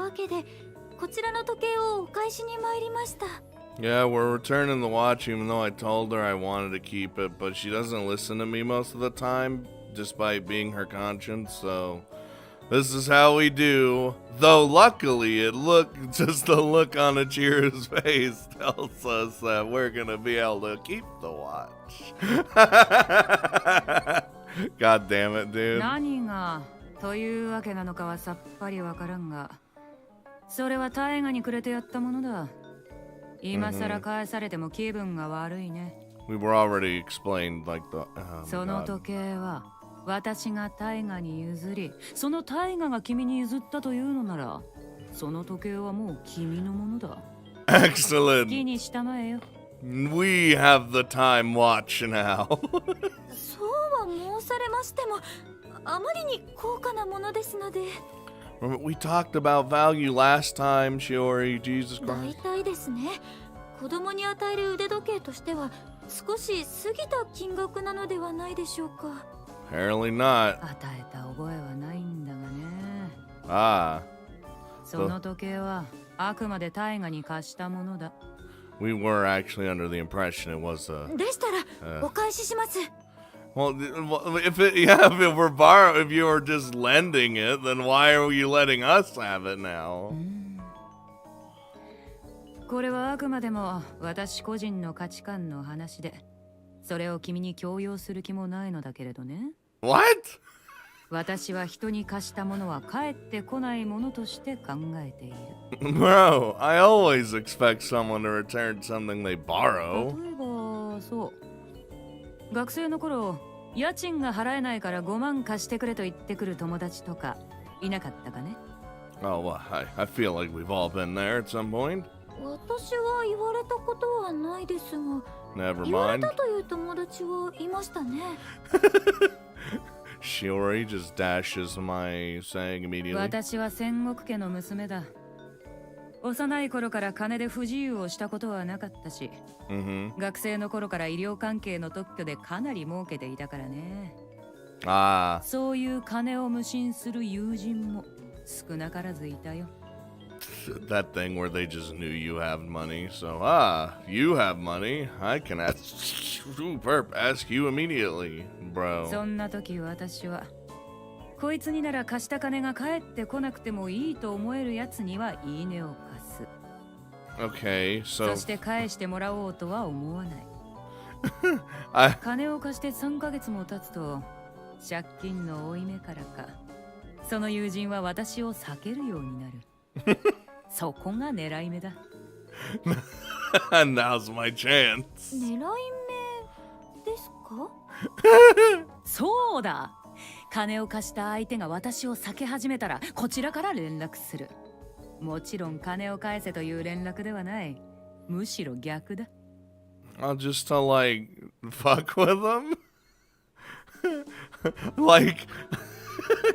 わけで、こちらの時計をお返しに参りました。Yeah, we're returning the watch even though I told her I wanted to keep it, but she doesn't listen to me most of the time, despite being her conscience, so this is how we do. Though luckily just the look on Achira's face tells us that we're gonna be able to keep the watch. God damn it, dude. 何がというわけなのかはさっぱりわからんが、それは大河にくれてやったものだ。今さら返されても気分が悪いね。We were already explained like the. その時計は私が大河に譲り、その大河が君に譲ったというのなら、その時計はもう君のものだ。Excellent. 好きにしたまえよ。We have the time watch now. そうは申されましても、あまりに高価なものですので。We talked about value last time, Shiori. Jesus 大 Christ. 体ですね。子供に与える腕時計としては少し過ぎた金額なのではないでしょうか。Apparently not. 与えた覚えはないんだがね。Ah. その時計はあくまで大河に貸したものだ。We were actually under the impression it was a. でしたらお返しします。Well, if you were just lending it, then why are you letting us have it now? これはあくまでも私個人の価値観の話で、それを君に強要する気もないのだけれどね。What? 私は人に貸したものは返ってこないものとして考えている。Bro, I always expect someone to return something they borrow. 例えばそう。学生の頃、家賃が払えないから5万貸してくれと言ってくる友達とかいなかったかね。Oh, well, I feel like we've all been there at some point. 私は言われたことはないですが、 Never 言われ mind. たという友達はいましたね。Shiori just dashes my saying immediately. 私は戦国家の娘だ。幼い頃から金で不自由をしたことはなかったし、学生の頃から医療関係の特許でかなり儲けていたからね。Ah. そういう金を無心する友人も少なからずいたよ。That thing where they just knew you have money. So, you have money. I can ask you immediately, bro. そんな時私は、こいつになら貸した金が返ってこなくてもいいと思えるやつには言い値を貸す。Okay, そ so して返してもらおうとは思わない。金を貸して3ヶ月も経つと、借金の負い目からか、その友人は私を避けるようになる。そこが狙い目だ。Now's my chance. 狙い目ですか？そうだ。金を貸した相手が私を避け始めたら、こちらから連絡する。もちろん金を返せという連絡ではない。むしろ逆だ。Just to like fuck with them? Like,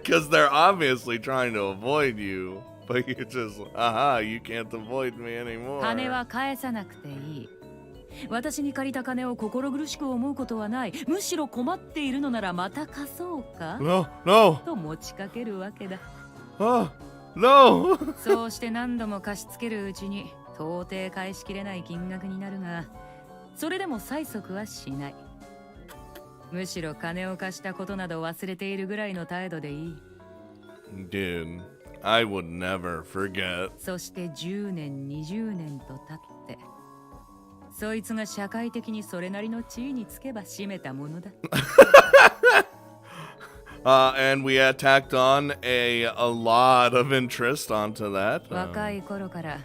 because they're obviously trying to avoid you, but you just, you can't avoid me anymore. 金は返さなくていい。私に借りた金を心苦しく思うことはない。むしろ困っているのならまた貸そうか No. と持ちかけるわけだ。No. そうして何度も貸し付けるうちに到底返しきれない金額になるが、それでも催促はしない。むしろ金を貸したことなど忘れているぐらいの態度でいい。Dude, I would never forget. そして10年、20年と経って、そいつが社会的にそれなりの地位につけば締めたものだ。And we had tacked on a lot of interest onto that. 若い頃から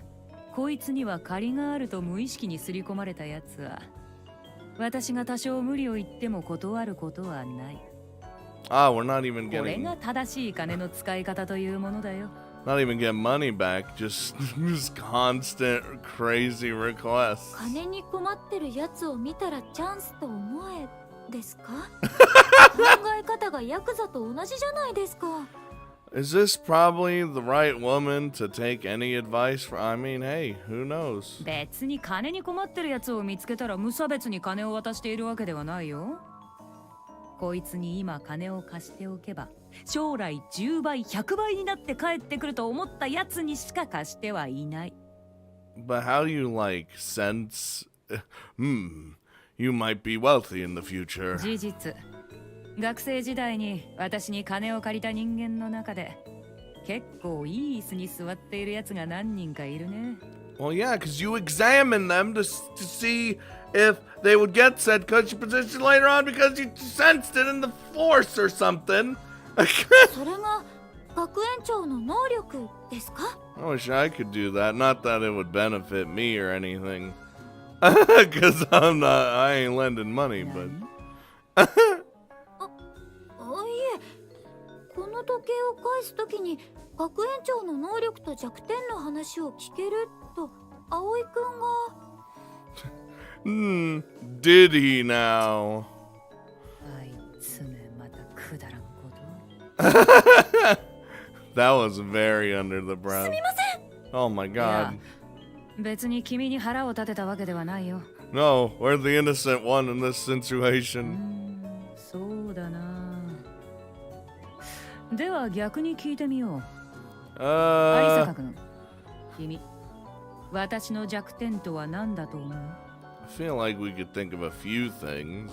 こいつには借りがあると無意識に刷り込まれたやつは、私が多少無理を言っても断ることはない。We're not even これ getting が正しい金の使い方というものだよ。not even get money back, just constant crazy requests. 金に困ってるやつを見たらチャンスと思えですか？考え方がヤクザと同じじゃないですか。Is this probably the right woman to take any advice from? I mean, hey, who knows? 別に金に困ってるやつを見つけたら無差別に金を渡しているわけではないよ。こいつに今金を貸しておけば将来10倍100倍になって帰ってくると思ったやつにしか貸してはいない。 But how do you sense you might be wealthy in the future? 事実、学生時代に私に金を借りた人間の中で結構いい椅子に座っているやつが何人かいるね。Well, yeah, because you examine them to see if they would get said cushy position later on because you sensed it in the force or something. それが学園長の能力ですか？ I wish I could do that. Not that it would benefit me or anything. Because I ain't lending money, but. いえ、この時計を返すときに学園長の能力と弱点の話を聞けると葵くんが。Did he now? あいつめまたくだらんこと。That was very under the breath. すみません。Oh my god. 別に君に腹を立てたわけではないよ。No, we're the innocent one in this situation. そうだな。では逆に聞いてみよう。有坂君、君、私の弱点とは何だと思う？ I feel like we could think of a few things.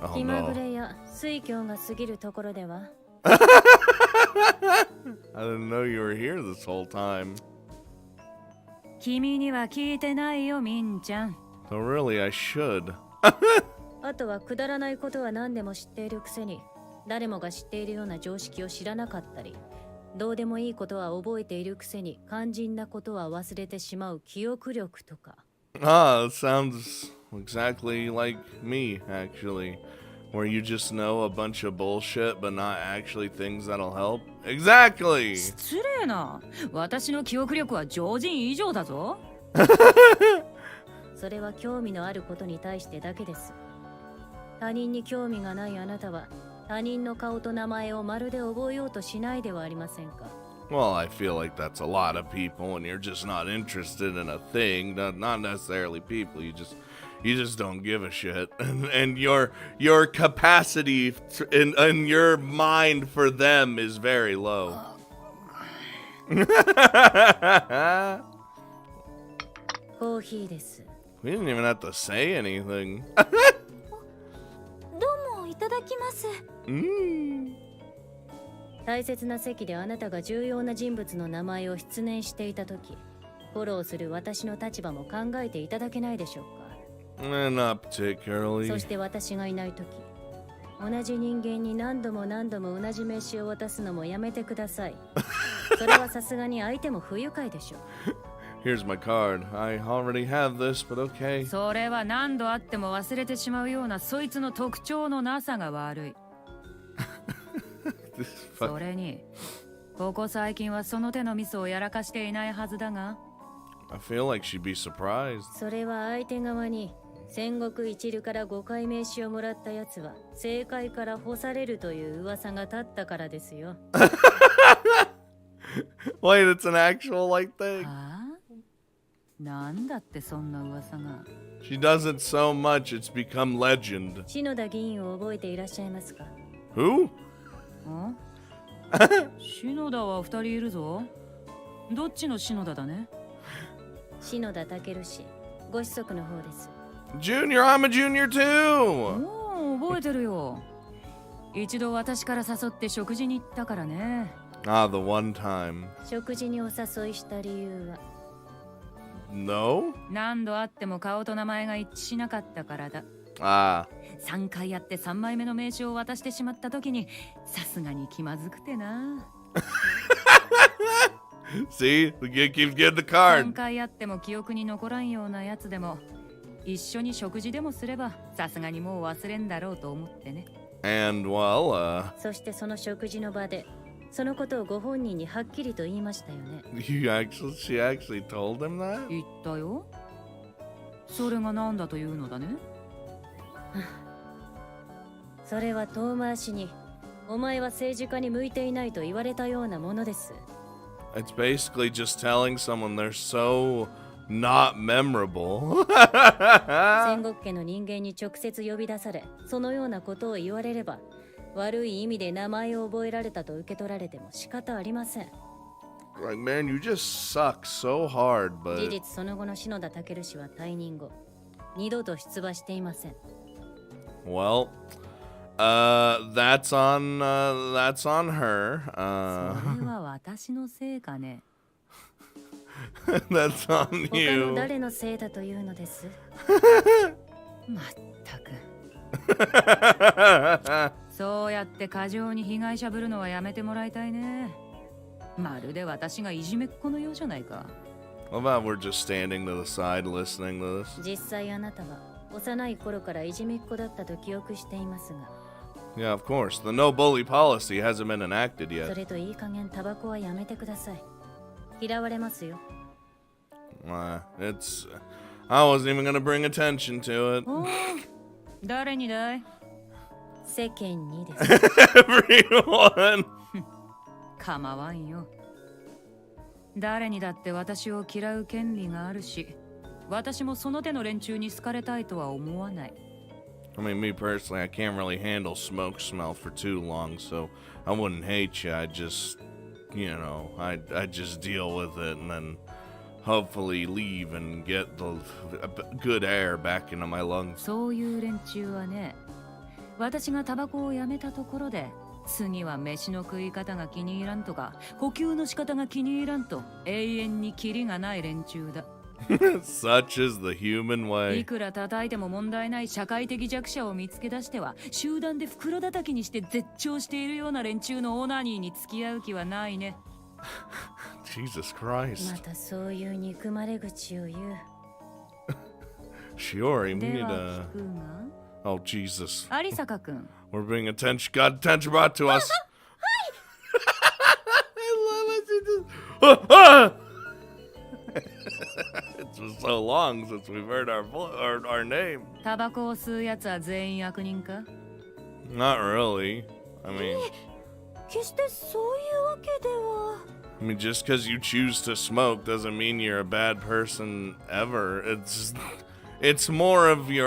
Oh 気まぐ no. れや水郷が過ぎるところでは I didn't know you were here this whole time. 君には聞いてないよ、みんちゃん。So really, I should. あとはくだらないことは何でも知っているくせに誰もが知っているような常識を知らなかったり、どうでもいいことは覚えているくせに肝心なことは忘れてしまう記憶力とか。Ah, it sounds exactly like me, actually. Where you just know a bunch of bullshit, but not actually things that'll help. Exactly! 失礼な。私の記憶力は常人以上だぞ。それは興味のあることに対してだけです。他人に興味がないあなたは他人の顔と名前をまるで覚えようとしないではありませんか。Well, I feel like that's a lot of people, and you're just not interested in a thing. Not necessarily people. You just don't give a shit, and your capacity and your mind for them is very low. コーヒーです。 We didn't even have to say anything. どうもいただきます。大切な席であなたが重要な人物の名前を失念していたとき、フォローする私の立場も考えていただけないでしょうか。Not particularly. そして私がいないとき、同じ人間に何度も何度も同じ名刺を渡すのもやめてください。それはさすがに相手も不愉快でしょう。Here's my card. I already have this, but okay. それは何度あっても忘れてしまうようなそいつの特徴のなさが悪い。それに、ここ最近はその手のミスをやらかしていないはずだが。I feel like she'd be surprised. それは相手側に戦国一流から5回名刺をもらったやつは政界から干されるという噂が立ったからですよ。Wait, it's an actual like thing? はあ？なんだってそんな噂が。She does it so much it's become legend. 篠田議員を覚えていらっしゃいますか？ Who? ん？篠田は2人いるぞ。どっちの篠田だね？篠田健氏、ご子息の方です。Junior, I'm a junior too! おお、覚えてるよ。一度私から誘って食事に行ったからね。Ah, the one time. 食事にお誘いした理由は？ No? 何度会っても顔と名前が一致しなかったからだ。Ah. 3回やって3枚目の名刺を渡してしまった時にさすがに気まずくてな。See? The kid keeps getting the 3 card. 回やっても記憶に残らんようなやつでも一緒に食事でもすればさすがにもう忘れんだろうと思ってね。And, well, そしてその食事の場でそのことをご本人にはっきりと言いましたよね。she actually told him that? 言ったよ。それが何だというのだね。それは遠回しにお前は政治家に向いていないと言われたようなものです。 It's basically just telling someone they're so not memorable. 戦国家の人間に直接呼び出され、そのようなことを言われれば、悪い意味で名前を覚えられたと受け取られても仕方ありません。Like, man, you just suck so hard, 事 but 実その後の篠田武氏は退任後、二度と出馬していません。well, that's on her. それは私のせいかね。That's on 他の you. 誰のせいだというのです。まったく。そうやって過剰に被害者ぶるのはやめてもらいたいね。まるで私がいじめっ子のようじゃないか。How about we're just standing to the side listening to this? 実際あなたは幼い頃からいじめっ子だったと記憶していますが、 Yeah, of course. The no bully policy hasn't been enacted そ yet. れといい加減タバコはやめてください。嫌われますよ。It's. I wasn't even gonna bring attention to it. おお、誰にだい？世間にです。Everyone. 構わんよ。誰にだって私を嫌う権利があるし、私もその手の連中に好かれたいとは思わない。I mean, me personally, I can't really handle smoke smell for too long, so I wouldn't hate you. I just, I just deal with it and then hopefully leave and get the good air back into my lungs. そういう連中はね、私がタバコをやめたところで、次は飯の食い方が気に入らんとか、呼吸の仕方が気に入らんと、永遠にキリがない連中だ。Such is the human い way. くら叩いても問題ない社会的弱者を見つけ出しては、集団で袋叩きにして絶頂しているような連中のオナニーに付き合う気はないね。Jesus ま Christ. たそういう憎まれ口を言う。 Shiori, we で need は a. 聞くが、 Oh, Jesus. 有坂くん。We're being got attention brought to us. I love it. It's been so long since we've heard our name. タバコを吸うやつは全員悪人か？ Not really. I mean, 決してそういうわけでは。 just because you choose to smoke doesn't mean you're a bad person ever. It's more of the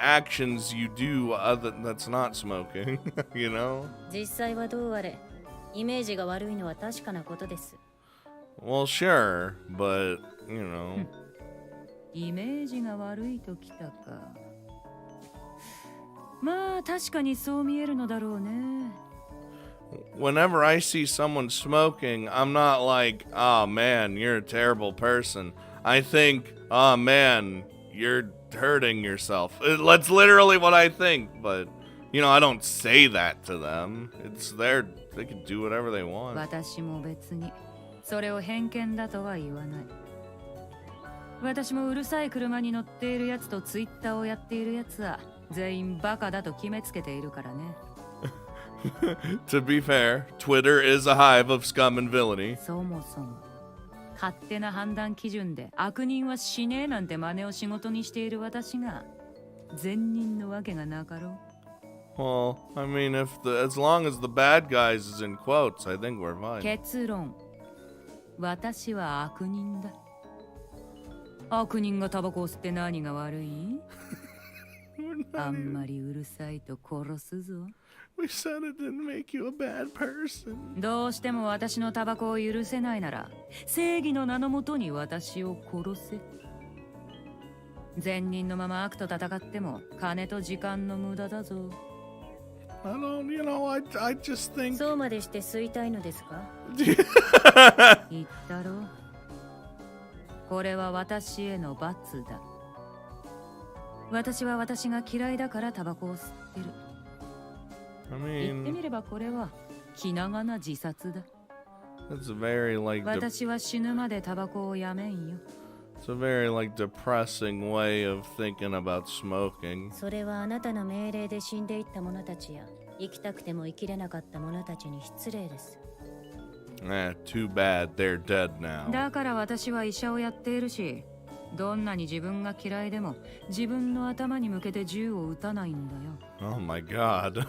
actions you do that's not smoking, you know? 実際はどうあれ、イメージが悪いのは確かなことです。 Well, sure, but, イメージが悪いときたか。まあ確かにそう見えるのだろうね。Whenever I see someone smoking, I'm not like, oh man, you're a terrible person. I think, oh man, you're hurting yourself. That's literally what I think, but, I don't say that to them. They can do whatever they want. 私も別にそれを偏見だとは言わない。私もうるさい車に乗っているやつとツイッターをやっているやつは全員バカだと決めつけているからね。To be fair, Twitter is a hive of scum and villainy. そもそも勝手な判断基準で悪人は死ねえなんて真似を仕事にしている私が善人のわけがなかろう。Well, I mean, as long as the bad guys is in quotes, I think we're fine. 結論、私は悪人だ。悪人がタバコを吸って何が悪い？あんまりうるさいと殺すぞ。We said it didn't make you a bad person. どうしても私のタバコを許せないなら、正義の名のもとに私を殺せ。善人のまま悪と戦っても金と時間の無駄だぞ。I just think. そうまでして吸いたいのですか？言ったろ。これは私への罰だ。私は私が嫌いだからタバコを吸ってる。I 言って mean, みればこれは気長な自殺だ。 it's a very 私は死ぬまでタバコをやめんよ。it's a very depressing way of thinking about smoking. それはあなたの命令で死んでいった者たちや生きたくても生きれなかった者たちに失礼です。Too bad they're dead now. だから私は医者をやっているし、どんなに自分が嫌いでも自分の頭に向けて銃を撃たないんだよ。Oh my god. ー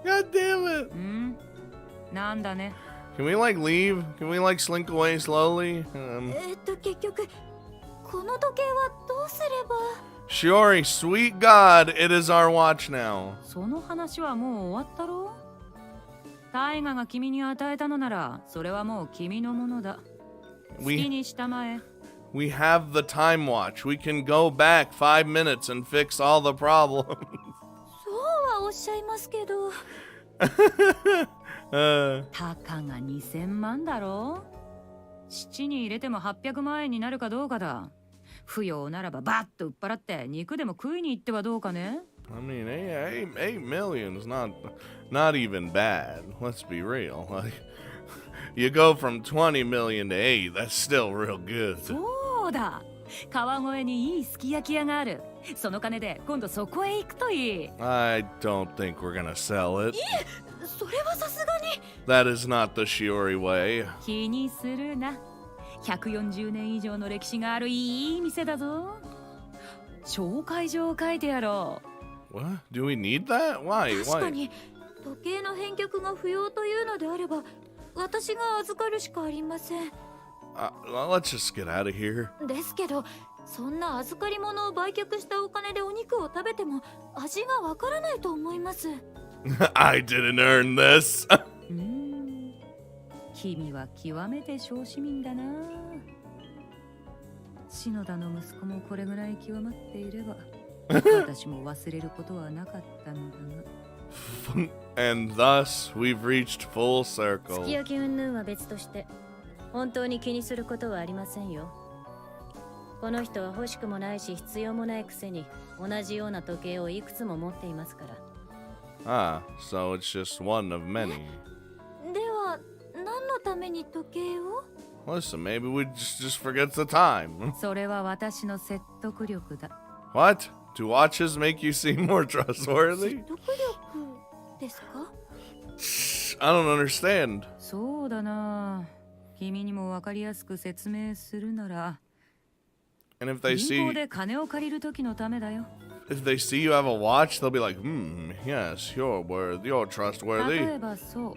God damn it. なんだね。Can we like leave? Can we like slink away slowly? 結局この時計はどうすれば。 Shiori, sweet God, it is our watch now. その話はもう終わったろ。大河が君に与えたのなら、それはもう君のものだ。好きにしたまえ。We have the time watch. We can go back 5 minutes and fix all the problems. そうはおっしゃいますけど。たかが2000万だろ。7に入れても800万円になるかどうかだ。不要ならばバッと売っ払って肉でも食いに行ってはどうかね。I mean, 8 million's not even bad. Let's be real. Like, you go from 20 million to 8. That's still real good. そうだ。川越にいいすき焼き屋がある。その金で今度そこへ行くといい。I don't think we're gonna sell it. いえ、それはさすがに。That is not the Shiori way. 気にするな。140年以上の歴史があるいい店だぞ。紹介状を書いてやろう。What? Do we need that? Why? 確かに時計の返却が不要というのであれば私が預かるしかありません。Let's just get out of here. ですけどそんな預かり物を売却したお金でお肉を食べても味がわからないと思います。I didn't earn this. 君は極めて小市民だな。篠田の息子もこれぐらい極まっていれば私も忘れることはなかったのだが。And thus we've reached full すき circle. 焼き云々は別として本当に気にすることはありませんよ。この人は欲しくもないし必要もないくせに同じような時計をいくつも持っていますから。Ah, so it's just one of many. では何のために時計を？ Listen, maybe we just forget the time. それは私の説得力だ。What? Do watches make you seem more 説 trustworthy? 得力ですか？ I don't understand. そうだな。君にも分かりやすく説明するなら、 And if they 銀行 see で金を借りる時のためだよ。 you have a watch, they'll be like, yes, you're 例 trustworthy. えばそう。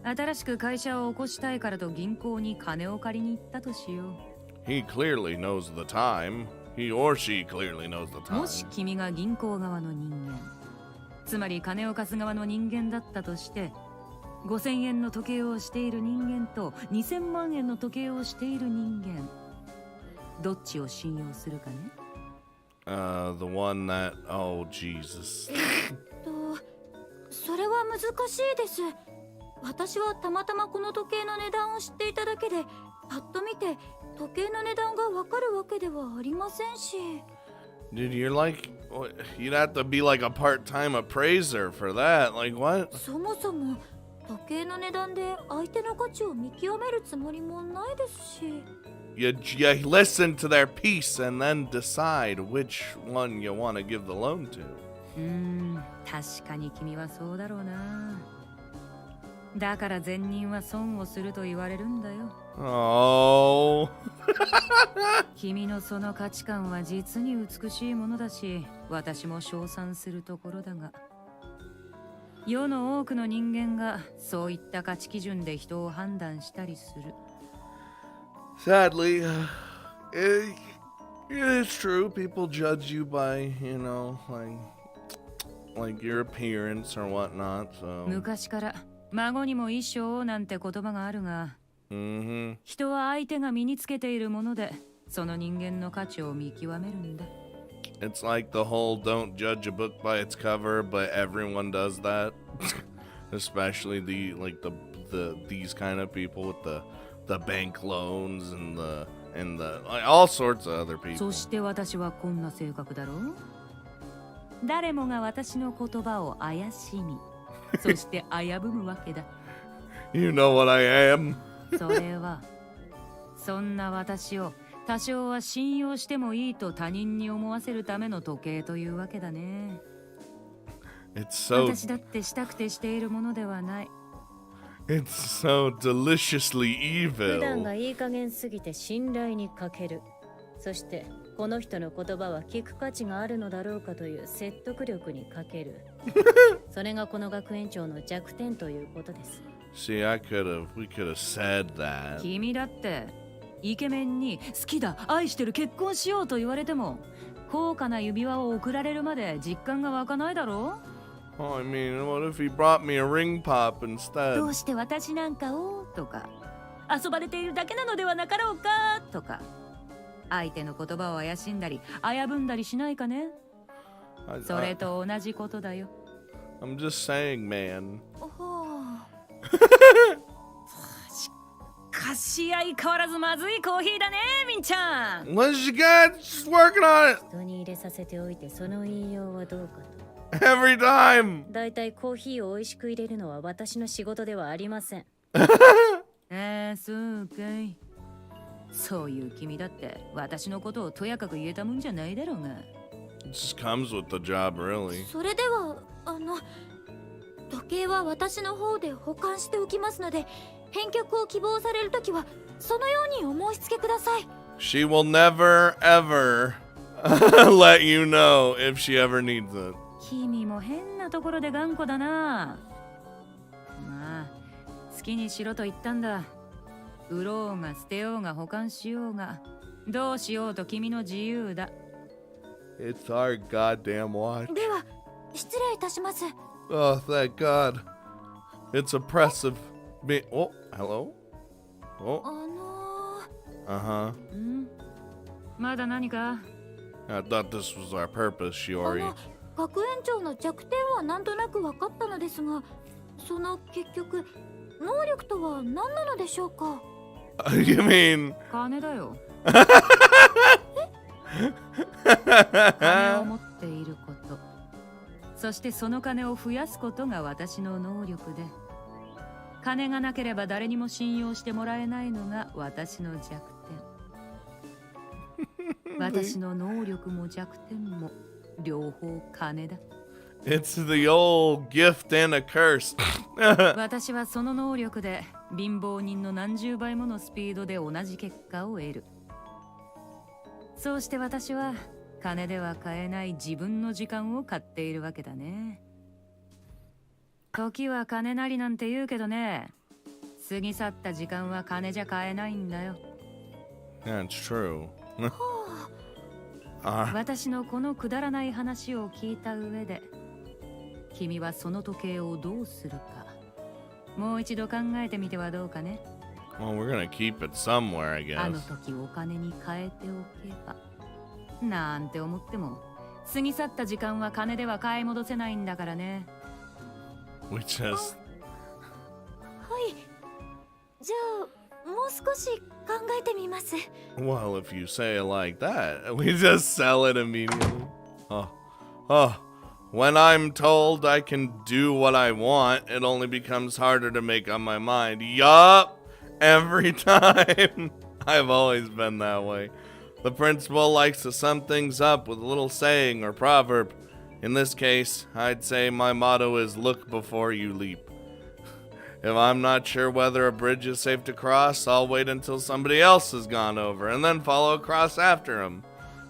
新しく会社を起こしたいからと銀行に金を借りに行ったとしよう。 He clearly knows the time. He or she clearly knows the も time. し君が銀行側の人間、つまり金を貸す側の人間だったとして、5000円の時計をしている人間と2000万円の時計をしている人間、どっちを信用するかね。The one that, oh Jesus. それは難しいです。私はたまたまこの時計の値段を知っていただけでパッと見て時計の値段がわかるわけではありませんし。 Dude, you're like, you'd have to be like a part-time appraiser for that. Like, what? そもそも時計の値段で相手の価値を見極めるつもりもないですし。You listen to their piece and then decide which one you want to give the loan to. 確かに君はそうだろうな。だから善人は損をすると言われるんだよ。Oh. 君のその価値観は実に美しいものだし、私も称賛するところだが、世の多くの人間がそういった価値基準で人を判断したりする。Sadly, it's true. People judge you by, like your appearance or whatnot. So. 昔から孫にも衣装なんて言葉があるが、人は相手が身につけているものでその人間の価値を見極めるんだ。 It's like the whole don't judge a book by its cover, but everyone does that. Especially these kind of people with the bank loans and like, all sorts of other people. そして私はこんな性格だろう。誰もが私の言葉を怪しみ、そして危ぶむわけだ。You know what I am. それはそんな私を多少は信用してもいいと他人に思わせるための時計というわけだね。It's so 私だってしたくてしているものではない。It's so deliciously 普段が evil. いい加減すぎて信頼に欠ける。そしてこの人の言葉は聞く価値があるのだろうかという説得力に欠ける。それがこの学園長の弱点ということです。See, we could have said that. 君だってイケメンに好きだ愛してる結婚しようと言われても高価な指輪を贈られるまで実感が湧かないだろ Oh, I mean, what if he brought me a ring pop ど instead? うして私なんかをとか遊ばれているだけなのではなかろうかとか相手の言葉を怪しんだり危ぶんだりしないかね それと同じことだよ I'm just saying, man. かし相変わらずまずいコーヒーだねみんちゃん What you got? Just working on it 人に入れさせておいてその言いようはどうかと。 every time. だいたいコーヒーを美味しく入れるのは私の仕事ではありません。そうかいそういう君だって私のことをとやかく言えたもんじゃないだろうが It just comes with the job, really. それでは時計は私の方で保管しておきますので返却を希望されるときはそのようにお申し付けください She will never, ever let you know if she ever needs it. 君も変なところで頑固だなまあ好きにしろと言ったんだ売ろうが捨てようが保管しようがどうしようと君の自由だ It's our goddamn watch. では失礼いたします Oh, thank God. It's oppressive. Oh, hello? Oh, uh-huh. んまだ何か I thought this was our purpose, Shiori. 学園長の弱点はなんとなく分かったのですがその結局能力とは何なのでしょうか You mean... 金だよ金を持っていることそしてその金を増やすことが私の能力で金がなければ誰にも信用してもらえないのが私の弱点私の能力も弱点も両方金だ It's the old gift and a curse. 私はその能力で貧乏人の何十倍ものスピードで同じ結果を得るそうして私は金では買えない自分の時間を買っているわけだね時は金なりなんて言うけどね過ぎ去った時間は金じゃ買えないんだよ That's true. 私のこのくだらない話を聞いた上で君はその時計をどうするかもう一度考えてみてはどうかね Well, we're gonna keep it somewhere, I あの guess. 時お金に変えておけばなんて思っても過ぎ去った時間は金では買い戻せないんだからね We just... はいじゃあもう少し考えてみます Well, if you say it like that, we just sell it immediately. When I'm told I can do what I want, it only becomes harder to make up my mind. Yup! Every time. I've always been that way. The principal likes to sum things up with a little saying or proverb. In this case, I'd say my motto is look before you leap. If I'm not sure whether a bridge is safe to cross, I'll wait until somebody else has gone over and then follow across after him.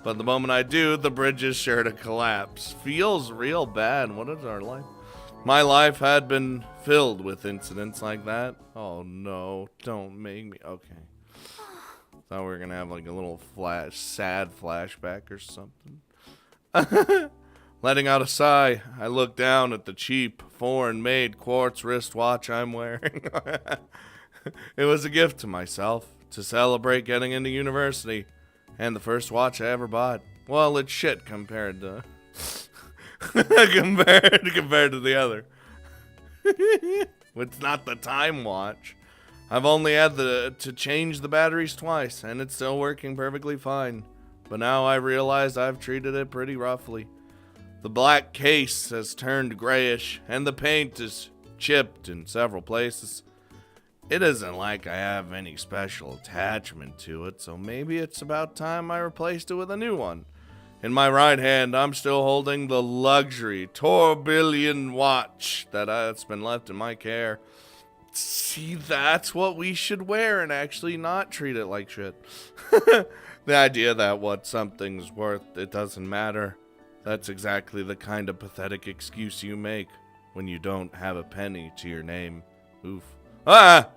But the moment I do, the bridge is sure to collapse. Feels real bad. What is our life? My life had been filled with incidents like that. Oh no, don't make me. Okay. Thought we were gonna have like a little sad flashback or something. Letting out a sigh, I look down at the cheap, foreign-made quartz wristwatch I'm wearing. It was a gift to myself to celebrate getting into university, and the first watch I ever bought. Well, it's shit compared to compared to the other. It's not the time watch. I've only had to change the batteries twice, and it's still working perfectly fine. But now I realize I've treated it pretty roughly. The black case has turned grayish, and the paint is chipped in several places. It isn't like I have any special attachment to it, so maybe it's about time I replaced it with a new one. In my right hand, I'm still holding the luxury tourbillon watch that's been left in my care. See, that's what we should wear and actually not treat it like shit. The idea that what something's worth, it doesn't matter. That's exactly the kind of pathetic excuse you make when you don't have a penny to your name. Oof. Ah!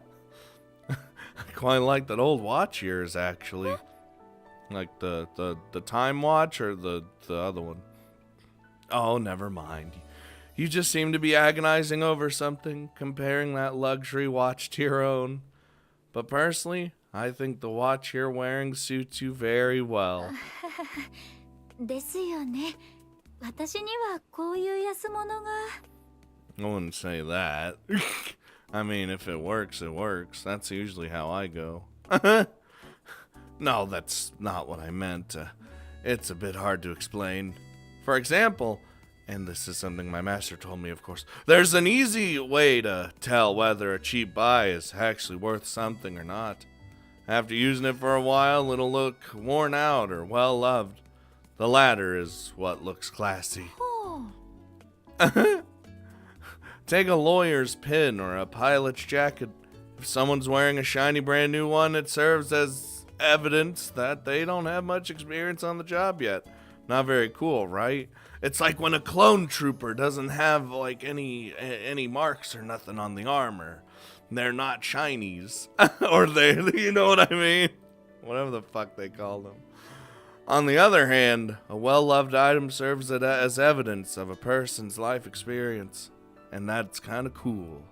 I quite like that old watch yours, actually. Like the time watch or the other one? Oh, never mind. You just seem to be agonizing over something, comparing that luxury watch to your own. But personally, I think the watch you're wearing suits you very well. ですよね。私にはこういう安物が。 I wouldn't say that. I mean, if it works, it works. That's usually how I go. No, that's not what I meant. It's a bit hard to explain. For example, and this is something my master told me, of course, there's an easy way to tell whether a cheap buy is actually worth something or not. After using it for a while, it'll look worn out or well loved. The latter is what looks classy. Oh. Take a lawyer's pin or a pilot's jacket. If someone's wearing a shiny brand new one, it serves as evidence that they don't have much experience on the job yet. Not very cool, right? It's like when a clone trooper doesn't have like any marks or nothing on the armor. They're not shinies. Or they, you know what I mean? Whatever the fuck they call them. On the other hand, a well-loved item serves as evidence of a person's life experience. And that's kind of cool.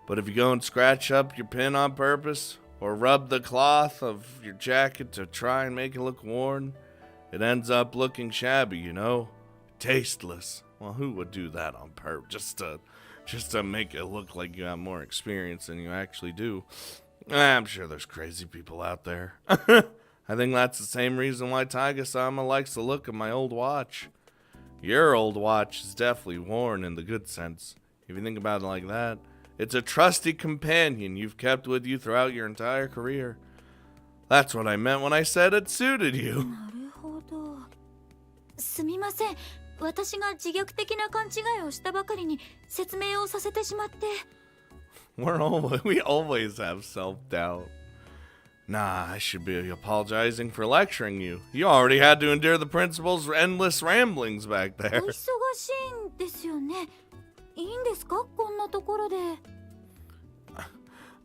But if you go and scratch up your pin on purpose, or rub the cloth of your jacket to try and make it look worn, it ends up looking shabby, you know? Tasteless. Well, who would do that on purpose? Just to make it look like you have more experience than you actually do. I'm sure there's crazy people out there. I think that's the same reason why Taiga-sama likes the look of my old watch. Your old watch is definitely worn in the good sense. If you think about it like that, it's a trusty companion you've kept with you throughout your entire career. That's what I meant when I said it suited you. なるほど。すみません。私が自虐的な勘違いをしたばかりに説明をさせてしまって。We always have self-doubt. Nah, I should be apologizing for lecturing you. You already had to endure the principal's endless ramblings back お there. 忙しいんですよね。いいんですかこんなところで。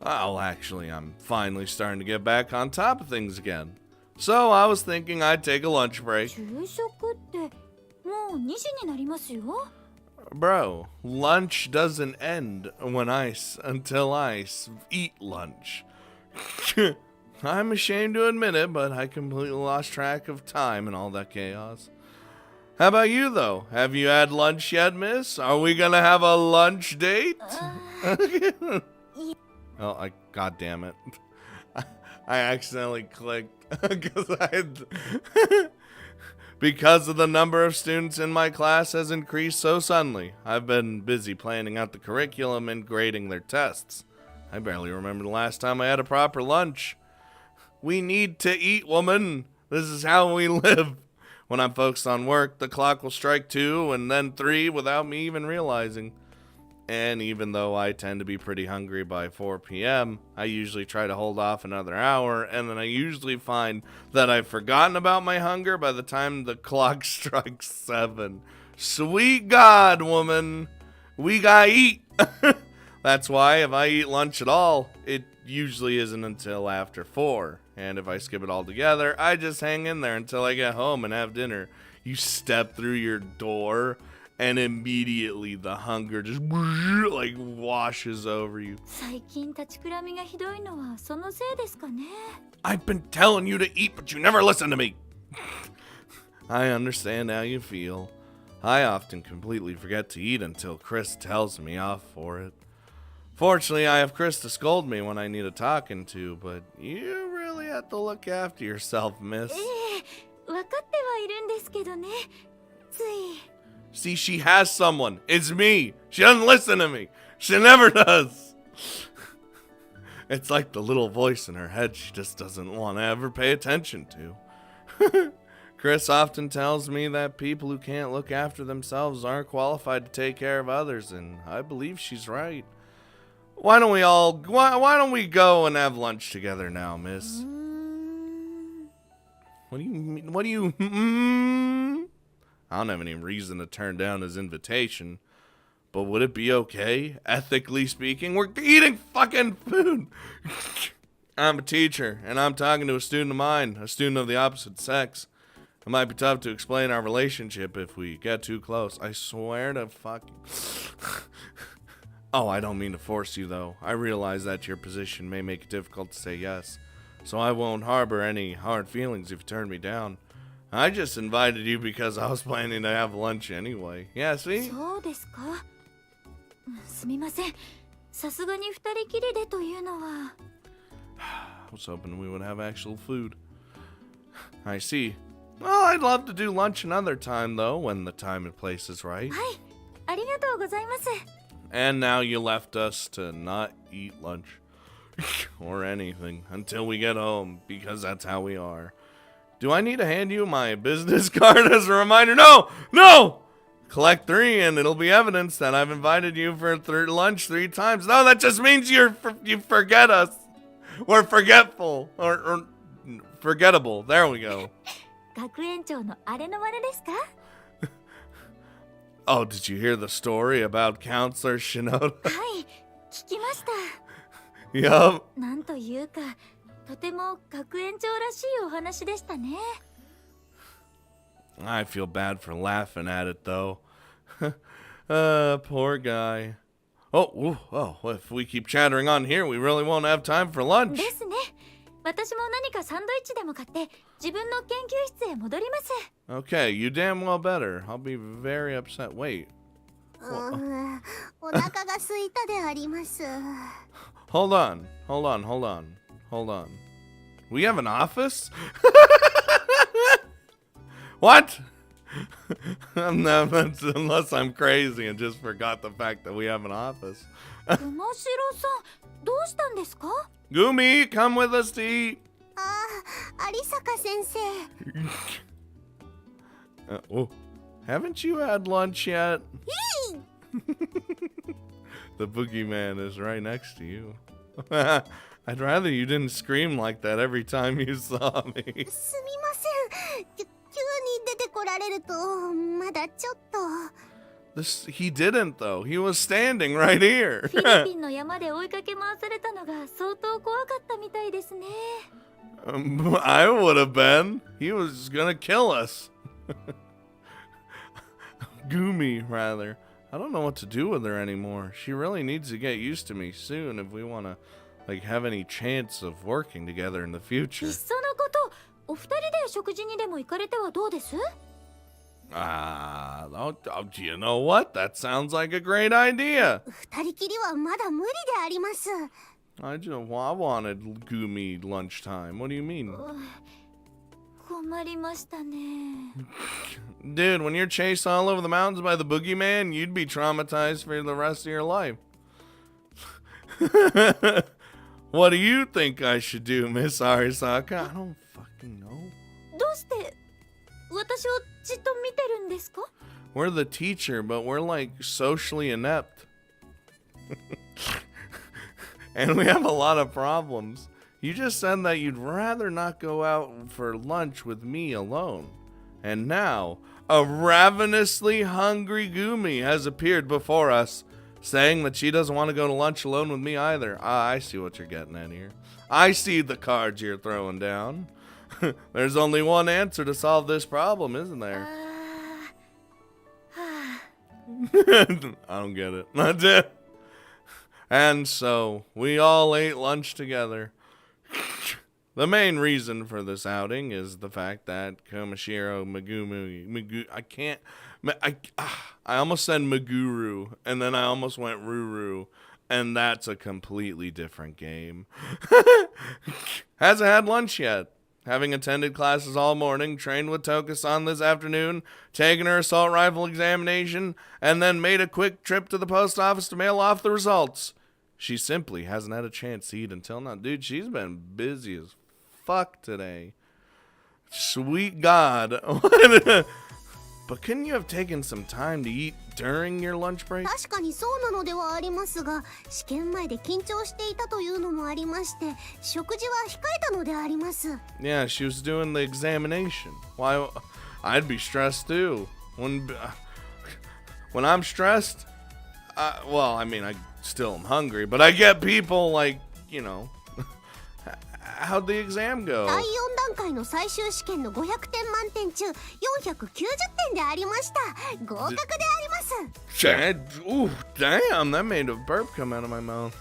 Oh, actually, I'm finally starting to get back on top of things again. So I was thinking I'd take a lunch break. 昼食ってもう2時になりますよ。Bro, lunch doesn't end until I eat lunch. I'm ashamed to admit it, but I completely lost track of time in all that chaos. How about you, though? Have you had lunch yet, miss? Are we gonna have a lunch date? Oh, God damn it. I accidentally clicked because of the number of students in my class has increased so suddenly. I've been busy planning out the curriculum and grading their tests. I barely remember the last time I had a proper lunch. We need to eat, woman. This is how we live. When I'm focused on work, the clock will strike 2 and then 3 without me even realizing. And even though I tend to be pretty hungry by 4 p.m., I usually try to hold off another hour, and then I usually find that I've forgotten about my hunger by the time the clock strikes 7. Sweet God, woman. We gotta eat. That's why if I eat lunch at all, it usually isn't until after 4. And if I skip it altogether, I just hang in there until I get home and have dinner. You step through your door, and immediately the hunger just like washes over you. 最近立ちくらみがひどいのはそのせいですかね。 I've been telling you to eat, but you never listen to me. I understand how you feel. I often completely forget to eat until Chris tells me off for it. Fortunately, I have Chris to scold me when I need a talking to, but you really have to look after yourself, miss. 分かってはいるんですけどね。つい。 See, she has someone. It's me. She doesn't listen to me. She never does. It's like the little voice in her head she just doesn't want to ever pay attention to. Chris often tells me that people who can't look after themselves aren't qualified to take care of others, and I believe she's right. Why don't we go and have lunch together now, miss? What do you mean? What do you I don't have any reason to turn down his invitation. But would it be okay, ethically speaking? We're eating fucking food. I'm a teacher, and I'm talking to a student of mine, a student of the opposite sex. It might be tough to explain our relationship if we get too close. I swear to fucking... Oh, I don't mean to force you, though. I realize that your position may make it difficult to say yes. So I won't harbor any hard feelings if you turn me down. I just invited you because I was planning to have lunch anyway. Yeah, see? そうですか。すみません。さすがに二人きりでというのは。I was hoping we would have actual food. I see. Well, I'd love to do lunch another time, though, when the time and place is right. はい、ありがとうございます。 And now you left us to not eat lunch. Or anything until we get home, because that's how we are. Do I need to hand you my business card as a reminder? No! No! Collect 3 and it'll be evidence that I've invited you for lunch 3 times. No, that just means you forget us. We're forgetful. Or forgettable. There we go. 学園長のあれの真似ですか？ Oh, did you hear the story about Counselor Shinoda? はい、聞きました。 Yup. なんというか、とても学園長らしいお話でしたね。 I feel bad for laughing at it, though. Poor guy. Oh, if we keep chattering on here, we really won't have time for lunch. ですね。私も何かサンドイッチでも買って自分の研究室へ戻ります。 Okay, you damn well better. I'll be very upset. Wait. お腹が空いたであります。 Hold on. We have an office? What? Unless I'm crazy and just forgot the fact that we have an office. 熊代さん、どうしたんですか？ Gumi, come with us to eat. 有坂先生。Haven't you had lunch yet? The boogeyman is right next to you. I'd rather you didn't scream like that every time you saw me. すみません。急に出てこられるとまだちょっと。He didn't though. He was standing right here. フィリピンの山で追いかけ回されたのが相当怖かったみたいですね。I would have been. He was gonna kill us. Gumi, rather. I don't know what to do with her anymore. She really needs to get used to me soon if we want to, have any chance of working together in the い future. っそのこと、お二人で食事にでも行かれてはどうです？ You know what? That sounds like a great idea. 二人きりはまだ無理であります。 I wanted Gumi lunchtime. What do you mean? 困りましたね。 Dude, when you're chased all over the mountains by the boogeyman, you'd be traumatized for the rest of your life. What do you think I should do, Miss Arisaka? I don't fucking know. どうして私をじっと見てるんですか？ We're the teacher, but we're socially inept. And we have a lot of problems. You just said that you'd rather not go out for lunch with me alone. And now, a ravenously hungry Gumi has appeared before us, saying that she doesn't want to go to lunch alone with me either. I see what you're getting at here. I see the cards you're throwing down. There's only one answer to solve this problem, isn't there? I don't get it. That's it. And so, we all ate lunch together. The main reason for this outing is the fact that Komashiro I almost said Maguru, and then I almost went Ruru, and that's a completely different game. Hasn't had lunch yet. Having attended classes all morning, trained with Toka-san this afternoon, taken her assault rifle examination, and then made a quick trip to the post office to mail off the results. She simply hasn't had a chance to eat until now. Dude, she's been busy as fuck today. Sweet God. But couldn't you have taken some time to eat during your lunch break? 確かにそうなのではありますが、試験前で緊張していたというのもありまして、食事は控えたのであります。 Yeah, she was doing the examination. Why? I'd be stressed too. When I'm stressed, Well, I mean, I still am hungry, but I get people like, you know. How'd the exam go? 第4段階の最終試験の500点満点中490点でありました。合格であります。Ooh, damn, that made a burp come out of my mouth.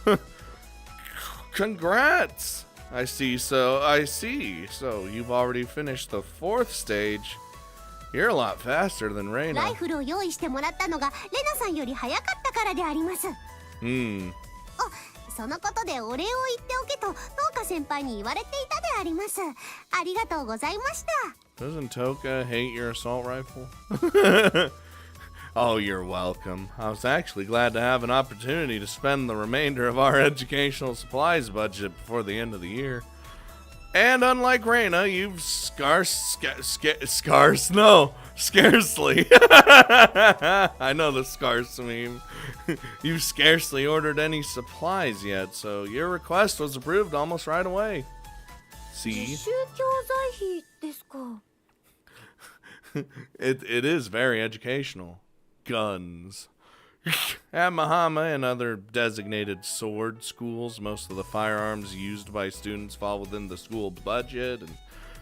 Congrats! I see, so you've already finished the 4th stage. You're a lot faster than ライ Reina. フルを用意してもらったのがレナさんより早かったからであります。そのことでお礼を言っておけとトーカ先輩に言われていたであります。ありがとうございました。 Doesn't Toka hate your assault rifle? Oh, you're welcome. I was actually glad to have an opportunity to spend the remainder of our educational supplies budget before the end of the year. And unlike Reina, you've scarcely. I know the scarce meme. You've scarcely ordered any supplies yet, so your request was approved almost right away. 自 See? 習教材費ですか。 It is very educational. Guns. At Mahama and other designated sword schools, most of the firearms used by students fall within the school budget, and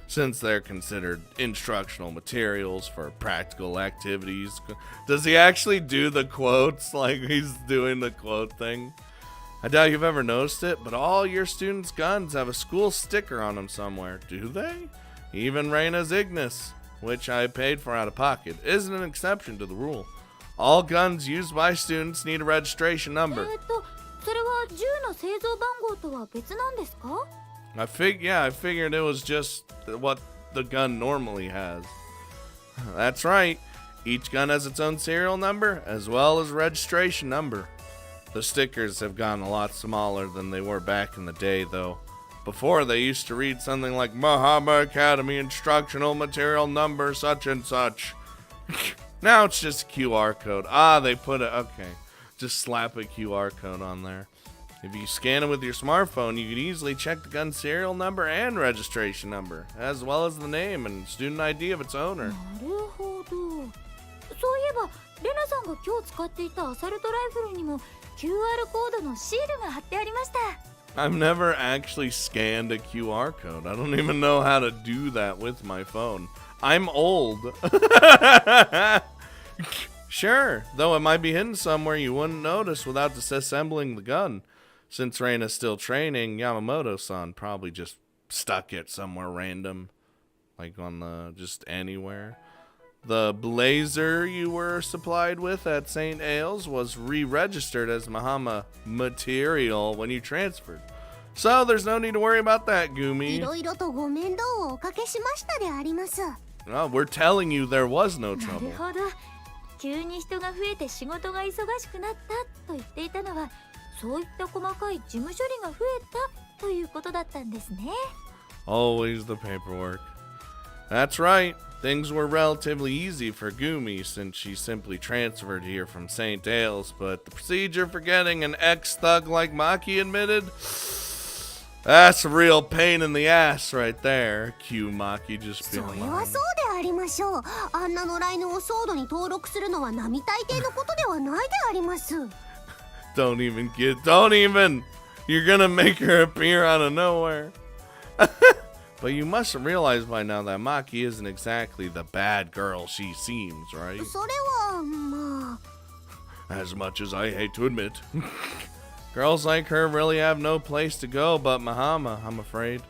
since they're considered instructional materials for practical activities. Does he actually do the quotes like he's doing the quote thing? I doubt you've ever noticed it, but all your students' guns have a school sticker on them somewhere. Do they? Even Reina's Ignis, which I paid for out of pocket, isn't an exception to the rule. All guns used by students need a registration number. それは銃の製造番号とは別なんですか？ I figured it was just what the gun normally has. That's right. Each gun has its own serial number as well as registration number. The stickers have gotten a lot smaller than they were back in the day, though. Before, they used to read something like Mahama Academy Instructional Material Number such and such. Now it's just a QR code. They put it, okay. Just slap a QR code on there. If you scan it with your smartphone, you can easily check the gun serial number and registration number, as well as the name and student ID of its owner. なるほど。そういえばレナさんが今日使っていたアサルトライフルにも QR コードのシールが貼ってありました。 I've never actually scanned a QR code. I don't even know how to do that with my phone. I'm old. Sure, though it might be hidden somewhere you wouldn't notice without disassembling the gun. Since Reina's still training, Yamamoto-san probably just stuck it somewhere random. Like on just anywhere. The blazer you were supplied with at St. Ailes was re-registered as Mahama material when you transferred. So there's no need to worry about that, い Gumi. ろいろとご面倒をおかけしましたであります。 Oh, we're telling you there was no な trouble. るほど。急に人が増えて仕事が忙しくなったと言っていたのは、そういった細かい事務処理が増えたということだったんですね。 Always the paperwork. That's right. Things were relatively easy for Gumi since she simply transferred here from St. Ailes, but the procedure for getting an ex-thug like Maki admitted? That's a real pain in the ass right there. Cue Maki just そ being れは like, そうでありましょう。あんな野良犬をソードに登録するのは並大抵のことではないであります。 don't even. You're gonna make her appear out of nowhere. But you must realize by now that Maki isn't exactly the bad girl she seems, right? それはまあ。 As much as I hate to admit. Girls like her really have no place to go but Mahama, I'm afraid.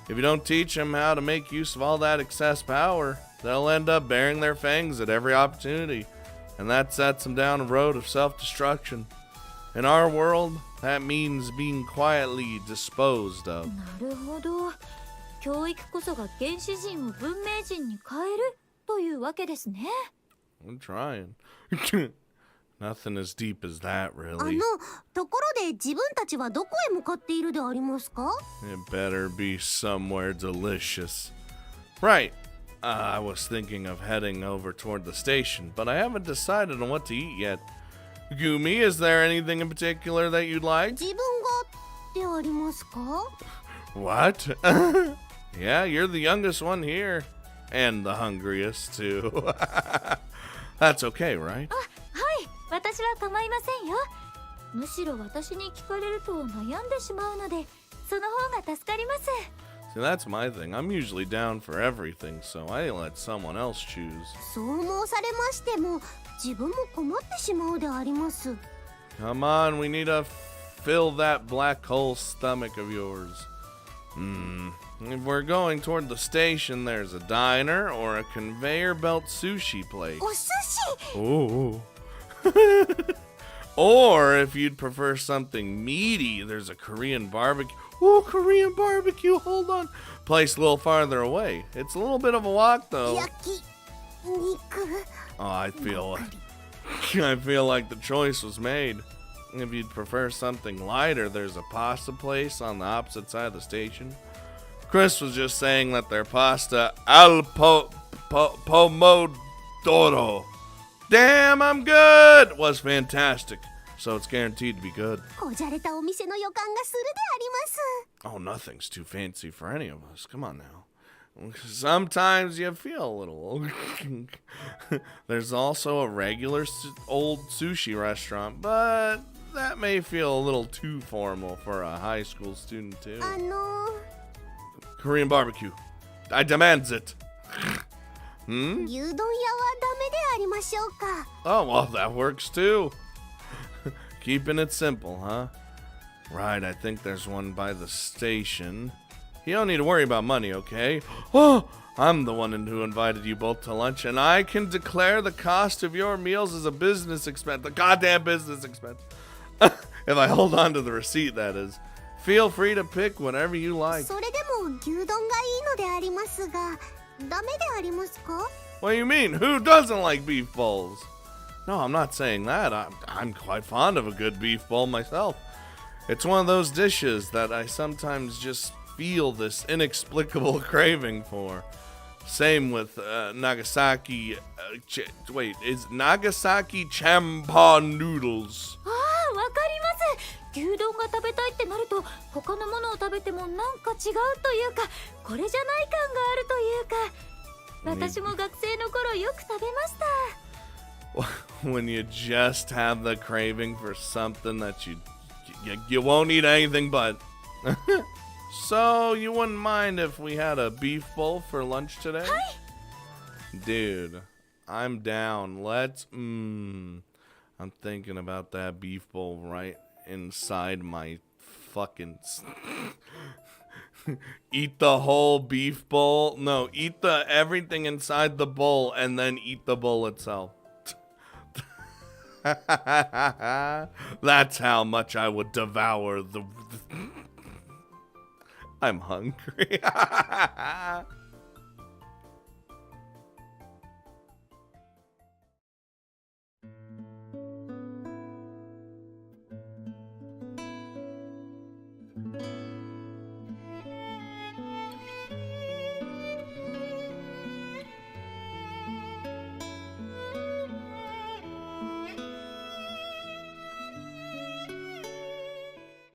If you don't teach them how to make use of all that excess power, they'll end up baring their fangs at every opportunity, and that sets them down a road of self-destruction. In our world, that means being quietly disposed of. なるほど。教育こそが原始人を文明人に変えるというわけですね。 I'm trying. Nothing as deep as that, あ really. のところで自分たちはどこへ向かっているでありますか？ It better be somewhere delicious. Right. I was thinking of heading over toward the station, but I haven't decided on what to eat yet. Gumi, is there anything in particular that you'd like? 自分がでありますか？ What? Yeah, you're the youngest one here. And the hungriest, too. That's okay, right? はい、私は構いませんよ。むしろ私に聞かれると悩んでしまうので、その方が助かります。 See, that's my thing. I'm usually down for everything, so I let someone else choose. そう申されましても自分も困ってしまうであります。 Come on, we need to fill that black hole stomach of yours. If we're going toward the station, there's a diner or a conveyor belt sushi place. お寿司 Oh. Or if you'd prefer something meaty, there's a Korean barbecue. Oh, Korean barbecue, hold on. Place a little farther away. It's a little bit of a walk, though. 焼き肉 Oh, I feel like the choice was made. If you'd prefer something lighter, there's a pasta place on the opposite side of the station. Chris was just saying that their pasta al pomodoro. Damn, I'm good! Was fantastic. So it's guaranteed to be good. こじゃれたお店の予感がするであります。 Oh, nothing's too fancy for any of us. Come on now. Sometimes you feel a little. There's also a regular old sushi restaurant, but that may feel a little too formal for a high school student too. Korean barbecue. I demands it. 牛丼屋はダメでありましょうか。 Oh, well, that works too. Keeping it simple, huh? Right, I think there's one by the station. You don't need to worry about money, okay? Oh, I'm the one who invited you both to lunch, and I can declare the cost of your meals as a business expense. The goddamn business expense. If I hold on to the receipt, that is. Feel free to pick whatever you like. それでも牛丼がいいのでありますが、ダメでありますか？ What do you mean? Who doesn't like beef bowls? No, I'm not saying that. I'm quite fond of a good beef bowl myself. It's one of those dishes that I sometimes just feel this inexplicable craving for. Same with Nagasaki. Is Nagasaki champa noodles? ああ、わかります。牛丼が食べたいってなると、他のものを食べてもなんか違うというか、これじゃない感があるというか。私も学生の頃よく食べました。 When you just have the craving for something that you won't eat anything but. So you wouldn't mind if we had a beef bowl for lunch today? Dude, I'm down. Let's I'm thinking about that beef bowl right inside my fucking eat the whole beef bowl. No, eat the everything inside the bowl and then eat the bowl itself. That's how much I would devour the I'm hungry.